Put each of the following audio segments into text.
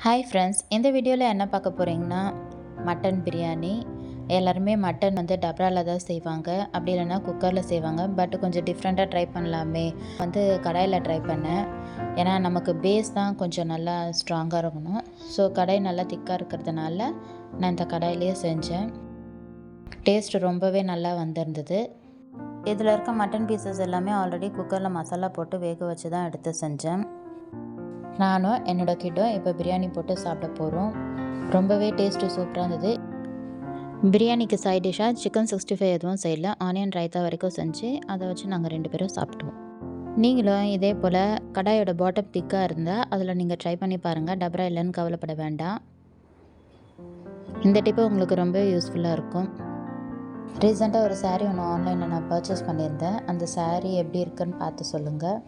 Hi friends, இந்த வீடியோவில் என்ன பார்க்க போகிறீங்கன்னா மட்டன் பிரியாணி. எல்லாருமே மட்டன் வந்து டப்ராவில் தான் செய்வாங்க, அப்படி இல்லைன்னா குக்கரில் செய்வாங்க. பட் கொஞ்சம் டிஃப்ரெண்ட்டாக ட்ரை பண்ணலாமே கடாயில் ட்ரை பண்ணேன். ஏன்னா நமக்கு பேஸ் தான் கொஞ்சம் நல்லா ஸ்ட்ராங்காக இருக்கணும். ஸோ கடாய் நல்லா திக்காக இருக்கிறதுனால நான் இந்த கடாயிலேயே செஞ்சேன். டேஸ்ட் ரொம்பவே நல்லா வந்திருந்தது. இதில் இருக்க மட்டன் பீசஸ் எல்லாமே ஆல்ரெடி குக்கரில் மசாலா போட்டு வேக வச்சு தான் எடுத்து செஞ்சேன். நானும் என்னோடய கிட்டும் இப்போ பிரியாணி போட்டு சாப்பிட போகிறோம். ரொம்பவே டேஸ்ட்டு சூப்பராக இருந்தது. பிரியாணிக்கு சைட் டிஷ்ஷாக சிக்கன் 65 எதுவும் செய்யல, ஆனியன் ரைத்தா வரைக்கும் செஞ்சு அதை வச்சு நாங்கள் 2 பேரும் சாப்பிட்டோம். நீங்களும் இதே போல் கடாயோட பாட்டம் திக்காக இருந்தால் அதில் நீங்கள் ட்ரை பண்ணி பாருங்கள். டப்ரா இல்லைன்னு கவலைப்பட வேண்டாம். இந்த டிப்பு உங்களுக்கு ரொம்ப யூஸ்ஃபுல்லாக இருக்கும். ரீசெண்டாக ஒரு சாரீ ஒன்று ஆன்லைனில் நான் பர்ச்சேஸ் பண்ணியிருந்தேன். அந்த சாரீ எப்படி இருக்குன்னு பார்த்து சொல்லுங்கள்.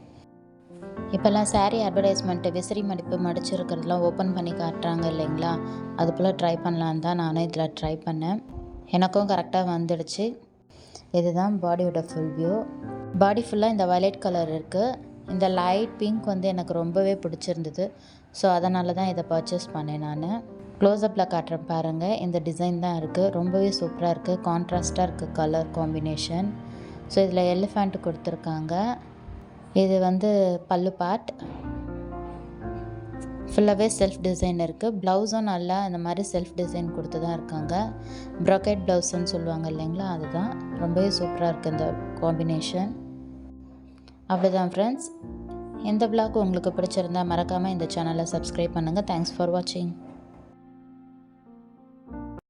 இப்போல்லாம் சாரீ அட்வர்டைஸ்மெண்ட்டு விசிறி மடிப்பு மடிச்சிருக்கிறதுலாம் ஓப்பன் பண்ணி காட்டுறாங்க இல்லைங்களா, அது போல் ட்ரை பண்ணலான்னு தான் நானும் இதில் ட்ரை பண்ணேன். எனக்கும் கரெக்டாக வந்துடுச்சு. இதுதான் பாடியோட ஃபுல் வியூ. பாடி ஃபுல்லாக இந்த வயலட் கலர் இருக்குது. இந்த லைட் பிங்க் வந்து எனக்கு ரொம்பவே பிடிச்சிருந்தது. ஸோ அதனால தான் இதை பர்ச்சேஸ் பண்ணேன். நான் க்ளோஸ்அப்பில் காட்டுறேன் பாருங்கள். இந்த டிசைன் தான் இருக்குது. ரொம்பவே சூப்பராக இருக்குது. கான்ட்ராஸ்ட்டாக இருக்குது கலர் காம்பினேஷன். ஸோ இதில் எலிஃபண்ட் கொடுத்துருக்காங்க. இது வந்து பல்லு பார்ட் ஃபுல்லாகவே செல்ஃப் டிசைன் இருக்குது. ப்ளவுஸும் நல்லா இந்த மாதிரி செல்ஃப் டிசைன் கொடுத்து தான் இருக்காங்க. ப்ராக்கெட் ப்ளவுஸ்ன்னு சொல்லுவாங்க இல்லைங்களா, அதுதான். ரொம்பவே சூப்பராக இருக்குது இந்த காம்பினேஷன். அவ்வளோதான் ஃப்ரெண்ட்ஸ். இந்த வ்ளாக் உங்களுக்கு பிடிச்சிருந்தா மறக்காமல் இந்த சேனலை சப்ஸ்கிரைப் பண்ணுங்கள். தேங்க்ஸ் ஃபார் வாட்சிங்.